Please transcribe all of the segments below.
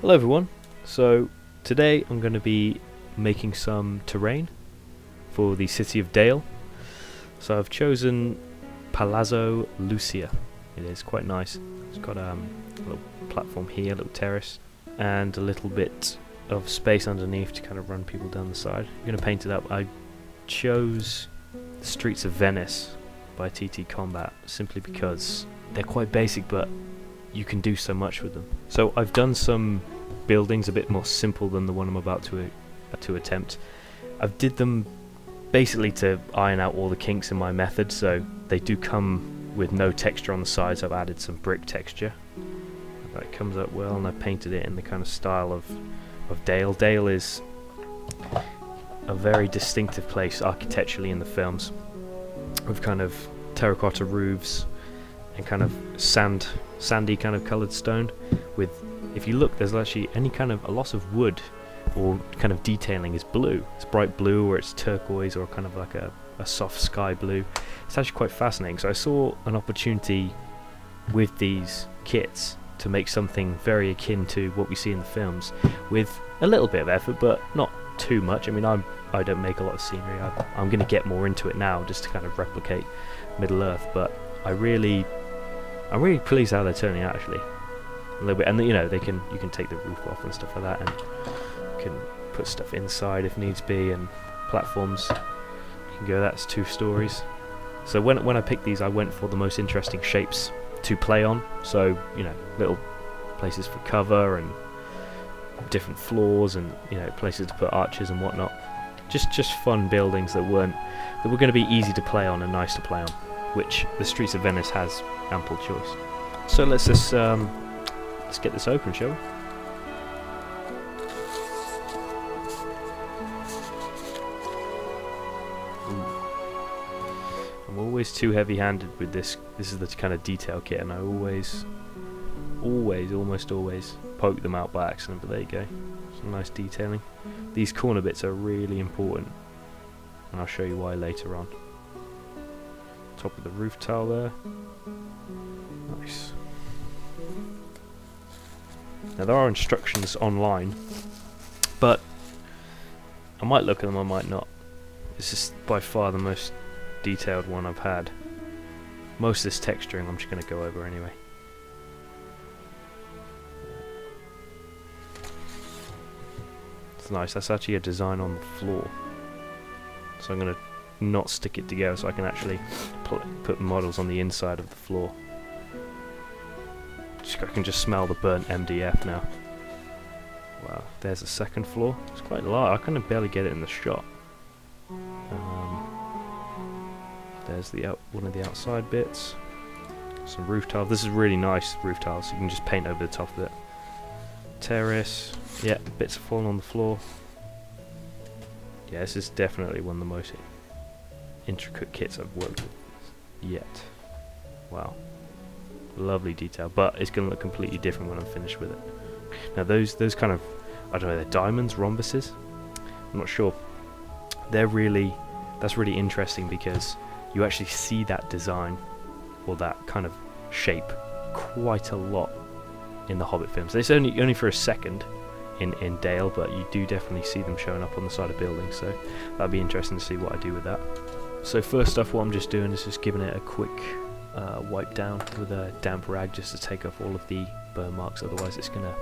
Hello everyone, so today I'm going to be making some terrain for the city of Dale. So I've chosen Palazzo Lucia. It is quite nice. It's got a little platform here, a little terrace, and a little bit of space underneath to kind of run people down the side. I'm going to paint it up. I chose The Streets of Venice by TT Combat simply because they're quite basic, but you can do so much with them. So I've done some buildings a bit more simple than the one I'm about to attempt. I've did them basically to iron out all the kinks in my method, so they do come with no texture on the sides. I've added some brick texture. That comes up well, and I painted it in the kind of style of Dale. Dale is a very distinctive place architecturally in the films, with kind of terracotta roofs and kind of sandy kind of coloured stone. With, if you look, there's actually a loss of wood or kind of detailing is blue. It's bright blue, or it's turquoise, or kind of like a soft sky blue. It's actually quite fascinating. So I saw an opportunity with these kits to make something very akin to what we see in the films, with a little bit of effort, but not too much. I mean, I don't make a lot of scenery. I'm going to get more into it now, just to kind of replicate Middle Earth. But I'm really pleased how they're turning out, actually. A little bit, and you can take the roof off and stuff like that, and you can put stuff inside if needs be, and platforms. You can go. That's 2 stories. So when I picked these, I went for the most interesting shapes to play on. So little places for cover and different floors, and places to put arches and whatnot. Just fun buildings that were going to be easy to play on and nice to play on, which the Streets of Venice has ample choice. So let's get this open, shall we? I'm always too heavy-handed with this. This is the kind of detail kit, and I almost always poke them out by accident, but there you go. Some nice detailing. These corner bits are really important, and I'll show you why later on. Top of the roof tile there. Nice. Now there are instructions online, but I might look at them, I might not. This is by far the most detailed one I've had. Most of this texturing I'm just going to go over anyway. It's nice. That's actually a design on the floor, so I'm going to not stick it together, so I can actually put models on the inside of the floor. I can just smell the burnt MDF now. Wow, there's a second floor. It's quite large. I can barely get it in the shot. There's one of the outside bits. Some roof tile. This is really nice roof tile, so you can just paint over the top of it. Terrace. Yeah, bits are falling on the floor. Yeah, this is definitely one of the most intricate kits I've worked with yet. Wow. Lovely detail, but it's going to look completely different when I'm finished with it. Now those kind of, I don't know, they're diamonds, rhombuses? I'm not sure. That's really interesting, because you actually see that design, or that kind of shape, quite a lot in the Hobbit films. It's only for a second in Dale, but you do definitely see them showing up on the side of buildings, so that'd be interesting to see what I do with that. So first off, what I'm just doing is just giving it a quick wipe down with a damp rag, just to take off all of the burn marks, otherwise it's going to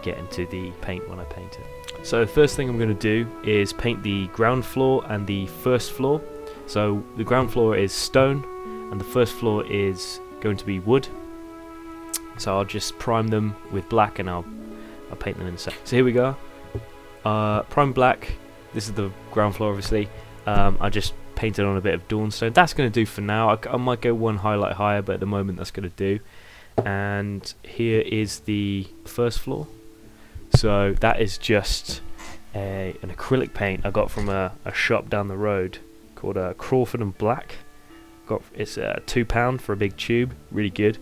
get into the paint when I paint it. So the first thing I'm going to do is paint the ground floor and the first floor. So the ground floor is stone, and the first floor is going to be wood. So I'll just prime them with black, and I'll paint them in a sec. So here we go. Prime black. This is the ground floor, obviously. I just painted on a bit of dawnstone. That's going to do for now. I might go one highlight higher, but at the moment that's going to do. And here is the first floor. So that is just an acrylic paint I got from a shop down the road called Crawford and Black. It's £2 for a big tube. Really good.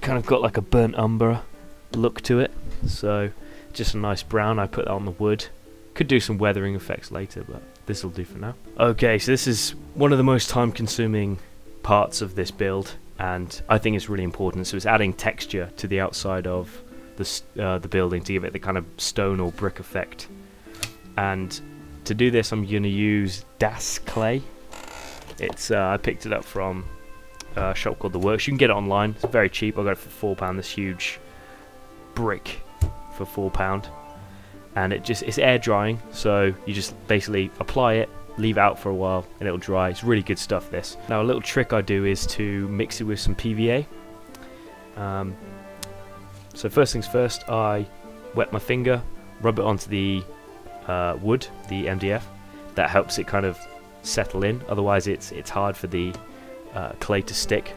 Kind of got like a burnt umber look to it. So just a nice brown. I put that on the wood. Could do some weathering effects later, but this will do for now. Okay, so this is one of the most time-consuming parts of this build, and I think it's really important. So it's adding texture to the outside of the building to give it the kind of stone or brick effect. And to do this, I'm going to use Das clay. It's I picked it up from a shop called The Works. You can get it online. It's very cheap. I got it for £4. This huge brick for £4, and it's air drying. So you just basically apply it, leave it out for a while, and it'll dry. It's really good stuff. This. Now a little trick I do is to mix it with some PVA. So first things first, I wet my finger, rub it onto the wood, the MDF. That helps it kind of settle in. Otherwise, it's hard for the clay to stick.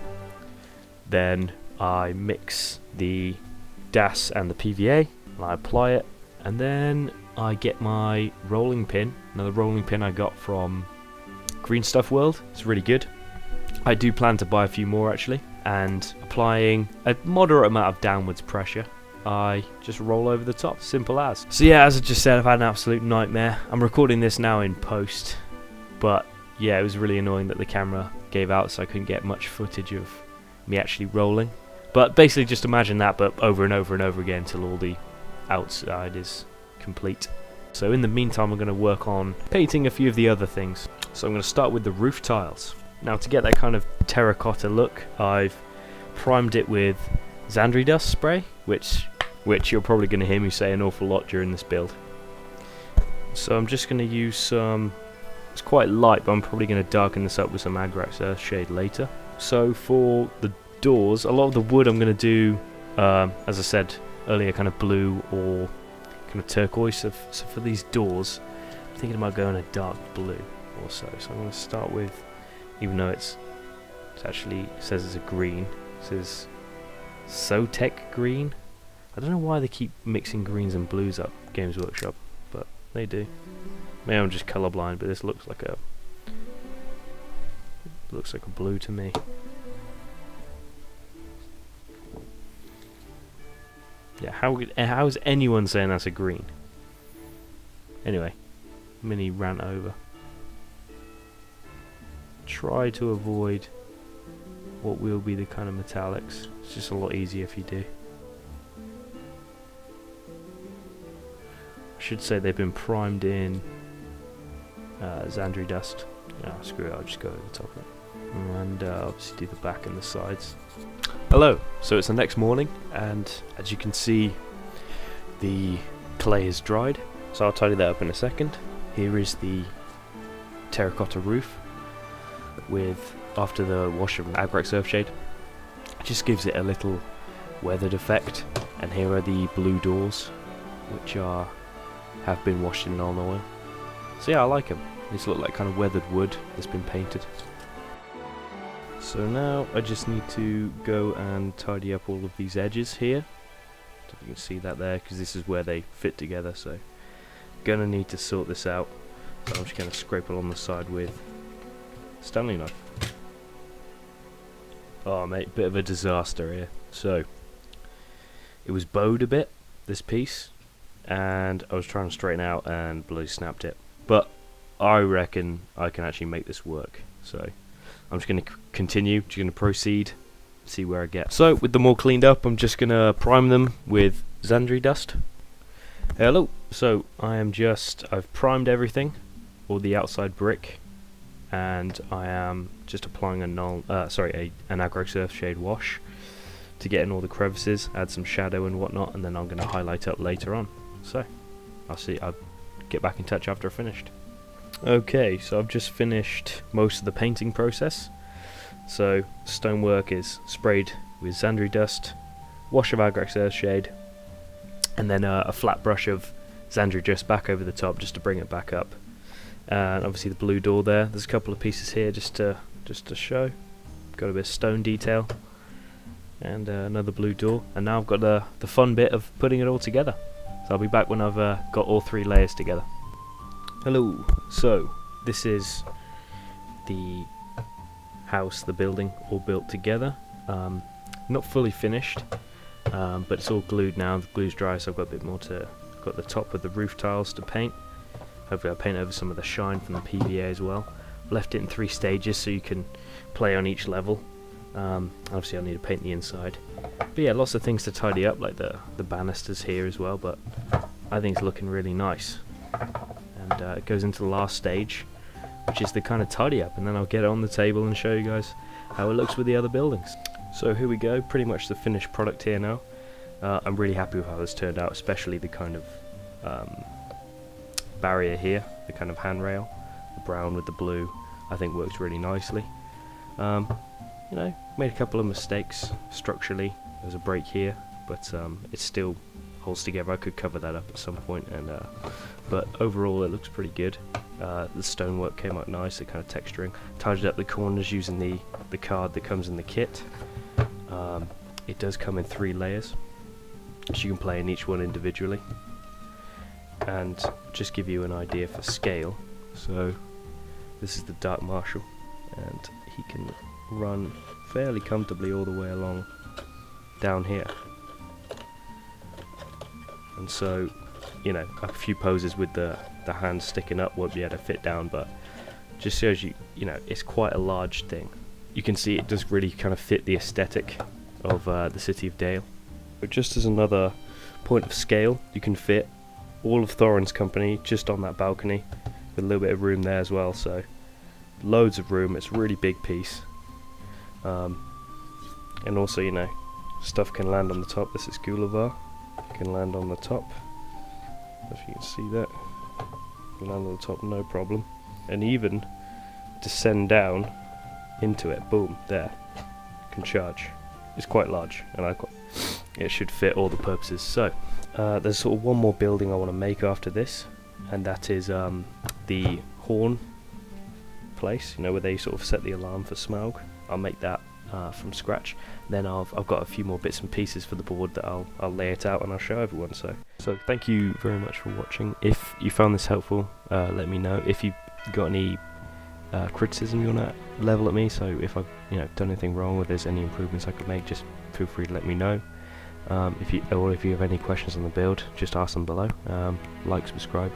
Then I mix the DAS and the PVA, and I apply it, and then I get my rolling pin. Now the rolling pin I got from Green Stuff World. It's really good. I do plan to buy a few more actually, and applying a moderate amount of downwards pressure, I just roll over the top, simple as. So yeah, as I just said, I've had an absolute nightmare. I'm recording this now in post, but yeah, it was really annoying that the camera gave out, so I couldn't get much footage of me actually rolling. But basically just imagine that, but over and over and over again until all the outside is complete. So in the meantime, I'm going to work on painting a few of the other things. So I'm going to start with the roof tiles. Now to get that kind of terracotta look, I've primed it with Xandri dust spray, which you're probably going to hear me say an awful lot during this build. So I'm just going to use some, it's quite light, but I'm probably going to darken this up with some Agrax Earthshade later. So for the doors, a lot of the wood I'm going to do, as I said earlier, kind of blue or kind of turquoise. So for these doors, I'm thinking about going a dark blue or so. So I'm going to start with, even though it's actually, it says it's a green, it says Sotec green. I don't know why they keep mixing greens and blues up, Games Workshop, but they do. Maybe I'm just colorblind, but this looks like a blue to me. Yeah, how is anyone saying that's a green? Anyway, mini rant over. Try to avoid what will be the kind of metallics. It's just a lot easier if you do. I should say they've been primed in Xandri dust. Oh, screw it, I'll just go over the top of it. And obviously do the back and the sides. Hello, so it's the next morning, and as you can see, the clay is dried. So I'll tidy that up in a second. Here is the terracotta roof with, after the wash of Agrax Earthshade, it just gives it a little weathered effect. And here are the blue doors, which have been washed in on oil. So yeah, I like them. These look like kind of weathered wood that's been painted. So now I just need to go and tidy up all of these edges here. I don't know if you can see that there, because this is where they fit together. So gonna need to sort this out. So I'm just gonna scrape along the side with Stanley knife. Oh mate, bit of a disaster here. So it was bowed a bit, this piece, and I was trying to straighten out and bloody snapped it. But I reckon I can actually make this work. So I'm just going to continue, just going to proceed, see where I get. So with them all cleaned up, I'm just going to prime them with Xandri dust. Hello. So I've primed everything, all the outside brick, and I am just applying an Agrax Earthshade wash to get in all the crevices, add some shadow and whatnot, and then I'm going to highlight up later on. So I'll get back in touch after I've finished. Okay, so I've just finished most of the painting process. So stonework is sprayed with Xandri dust, wash of Agrax Earthshade, and then a flat brush of Xandri dust back over the top just to bring it back up. And obviously the blue door there. There's a couple of pieces here just to show. Got a bit of stone detail, and another blue door. And now I've got the fun bit of putting it all together. So I'll be back when I've got all three layers together. Hello. So this is the house, the building, all built together. Not fully finished, but it's all glued now. The glue's dry, so I've got a bit more to. Got the top of the roof tiles to paint. Hopefully I'll paint over some of the shine from the PVA as well. I've left it in 3 stages so you can play on each level. Obviously I'll need to paint the inside. But yeah, lots of things to tidy up, like the banisters here as well, but I think it's looking really nice. And it goes into the last stage, which is the kind of tidy up, and then I'll get it on the table and show you guys how it looks with the other buildings. So here we go, pretty much the finished product here now. I'm really happy with how this turned out, especially the kind of barrier here, the kind of handrail, the brown with the blue, I think works really nicely. You know, made a couple of mistakes structurally. There's a break here, but it still holds together. I could cover that up at some point, and but overall it looks pretty good. The stonework came out nice, the kind of texturing. Tidied up the corners using the card that comes in the kit. It does come in 3 layers, so you can play in each one individually. And just give you an idea for scale, so this is the Dark Marshal, and he can run fairly comfortably all the way along down here. And so, you know, a few poses with the hands sticking up won't be able to fit down, but just shows you, you know, it's quite a large thing. You can see it does really kind of fit the aesthetic of the City of Dale. But just as another point of scale, you can fit all of Thorin's company just on that balcony, with a little bit of room there as well, so loads of room. It's a really big piece. And also, you know, stuff can land on the top. This is Gulavar, can land on the top, if you can see that, can land on the top no problem, and even descend down into it, boom, there, can charge. It's quite large, and it should fit all the purposes. So there's sort of one more building I want to make after this, and that is the horn place, you know, where they sort of set the alarm for Smaug. I'll make that from scratch. Then I've got a few more bits and pieces for the board that I'll lay it out and I'll show everyone. So thank you very much for watching. If you found this helpful, let me know. If you got any criticism you want to level at me, so if I've done anything wrong or there's any improvements I could make, just feel free to let me know. If you have any questions on the build, just ask them below. Like, subscribe.